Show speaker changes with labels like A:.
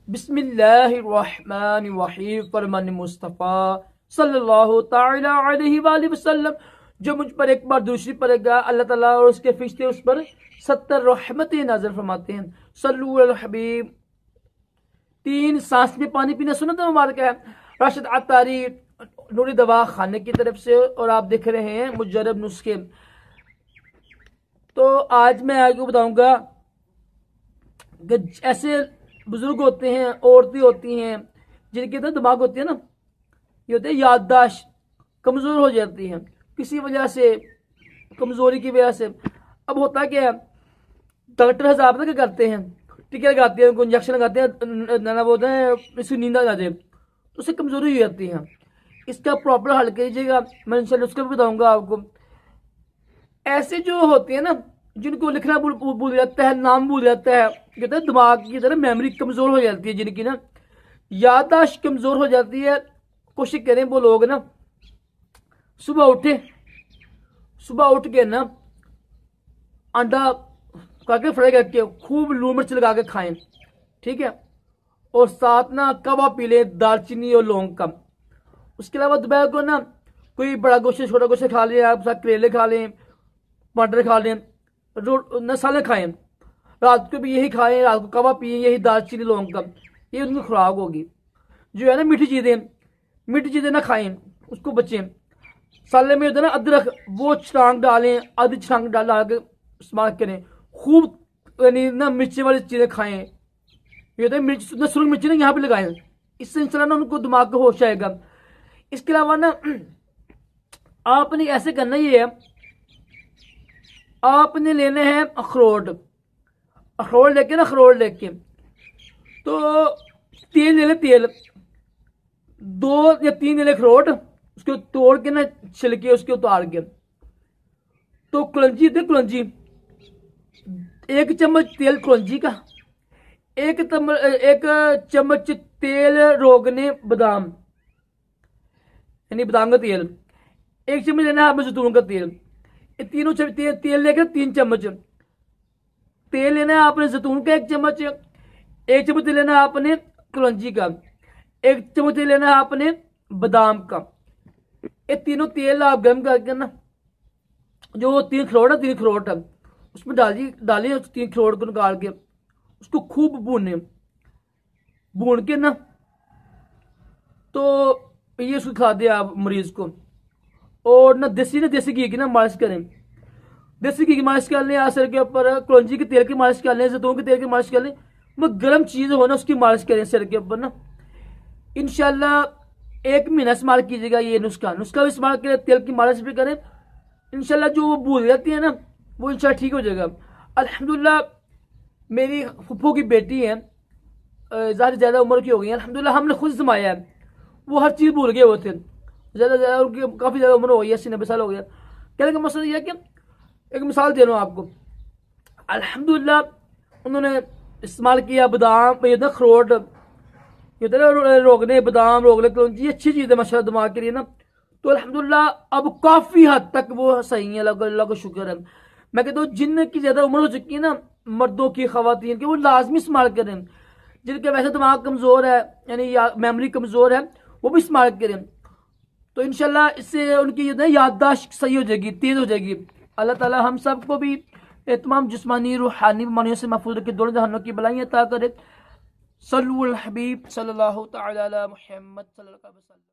A: بسم اللہ الرحمن الرحیم فرمان مصطفیٰ صلی اللہ تعالی علیہ وآلہ وسلم. جو مجھ پر ایک بار دوسری پڑے گا اللہ تعالیٰ اور اس کے فرشتے اس پر 70 رحمتیں نازل فرماتے ہیں. صلو علی الحبیب. 3 سانس میں پانی پینا سنت مبارک ہے. راشد عطاری نوری دوا خانے کی طرف سے، اور آپ دیکھ رہے ہیں مجرب نسخے. تو آج میں آپ کو بتاؤں گا کہ ایسے بزرگ ہوتے ہیں، عورتیں ہوتی ہیں جن کے اندر دماغ ہوتے ہیں نا، یہ ہوتے ہیں یادداشت کمزور ہو جاتی ہیں کسی وجہ سے، کمزوری کی وجہ سے. اب ہوتا کیا ہے، ڈاکٹر حساب کیا کرتے ہیں، ٹیکے لگاتے ہیں، ان کو انجیکشن لگاتے ہیں، بولتے ہیں اس کی نیند آ جائے، تو اس سے کمزوری ہو جاتی ہے. اس کا پراپر حل کیجیے گا، میں انشاءاللہ اس کا بھی بتاؤں گا آپ کو. ایسے جو ہوتے ہیں نا جن کو لکھنا بھول جاتا ہے، نام بھول جاتا ہے، کہتے ہیں دماغ کی طرح میموری کمزور ہو جاتی ہے، جن کی نا یادداشت کمزور ہو جاتی ہے. کوشش کریں وہ لوگ نا صبح اٹھ کے نا انڈا کر کے فرائی کر کے خوب لون مرچ لگا کے کھائیں، ٹھیک ہے، اور ساتھ نا کوا پی لیں دال چینی اور لونگ کا. اس کے علاوہ دوپہر کو نا کوئی بڑا گوشت چھوٹا گوشت کھا لیں، آپ ساتھ کریلے کھا لیں، مٹر کھا لیں، نسالے کھائیں. رات کو بھی یہی کھائیں، رات کو کوا پئیں، یہی دال چینی لونگ کا، یہ ان کی خوراک ہوگی. جو ہے نا میٹھی چیزیں نہ کھائیں، اس کو بچیں. سالے میں ہوتا ہے نا ادرک، وہ چھلانگ ڈالیں، آدھی چھلانگ ڈال کے استعمال کریں. خوب یعنی نہ مرچی والی چیزیں کھائیں، یہ ہوتا ہے مرچ نہ سرخ مرچی نا یہاں پہ لگائیں، اس سے انشاءاللہ نا ان کو دماغ کا ہوش آئے گا. اس کے علاوہ نا آپ نے ایسے کرنا یہ ہے، آپ نے لینے ہیں اخروٹ لے کے تو تیل لے لیں، تیل 2 یا 3 لے لیں اخروٹ، اس کو توڑ کے نا چھلکے اس کے اتار کے، تو کلنجی 1 چمچ تیل کلنجی کا، 1 چمچ تیل روگنے بادام یعنی بادام کا تیل، 1 چمچ لینا ہے آپ زیتون کا تیل. یہ تینوں تیل لے کے 3 چمچ تیل لینا ہے آپ نے زیتون کا، 1 چمچ، 1 چمچ تیل لینا ہے آپ نے کلونجی کا، 1 چمچ تیل لینا ہے آپ نے بادام کا. یہ تینوں تیل آپ گرم کر کے نا جو 3 اخروٹ ہے اس میں ڈالیں، 3 اخروٹ کو نکال کے اس کو خوب بھون کے نا تو یہ اس کو کھا دیں آپ مریض کو. اور نہ دیسی گھی کی نا مالش کریں، دیسی گھی کی مالش کر لیں سر کے اوپر، کلونجی کے تیل کی مالش کر لیں، زیتون کے تیل کی مالش کر لیں، وہ گرم چیز ہو نا اس کی مالش کریں سر کے اوپر نا. انشاءاللہ 1 مہینہ استعمال کیجیے گا یہ نسخہ بھی استعمال کریں، تیل کی مالش بھی کریں. انشاءاللہ جو وہ بھول جاتی ہے نا وہ انشاءاللہ ٹھیک ہو جائے گا. الحمدللہ میری پھپھو کی بیٹی ہے، زیادہ عمر کی ہو گئی ہے، الحمدللہ ہم نے خود سمایا ہے، وہ ہر چیز بھول گئے ہوتے ہیں، کافی زیادہ عمر ہو گئی ہے، 80-90 سال ہو گیا. کہنے کا مسئلہ یہ ہے کہ ایک مثال دے رہا ہوں آپ کو، الحمدللہ انہوں نے استعمال کیا بادام، یہ اخروٹ، یہ روگنے بادام، روگنے کلونجی، اچھی چیز ہے ماشاءاللہ دماغ کے لیے نا. تو الحمدللہ اب کافی حد تک وہ صحیح ہیں، اللہ کا شکر ہے. میں کہتا ہوں جن کی زیادہ عمر ہو چکی ہے نا، مردوں کی، خواتین کی، وہ لازمی استعمال کریں. جن کے ویسے دماغ کمزور ہے یعنی میموری کمزور ہے وہ بھی استعمال کریں، تو انشاءاللہ اس سے ان کی یادداشت صحیح ہو جائے گی، تیز ہو جائے گی. اللہ تعالی ہم سب کو بھی تمام جسمانی روحانی بیماریوں سے محفوظ رکھے، دونوں جہانوں کی بلائیں عطا کرے. صلو علی الحبیب صلی اللہ تعالی علی محمد صلی اللہ علیہ وسلم.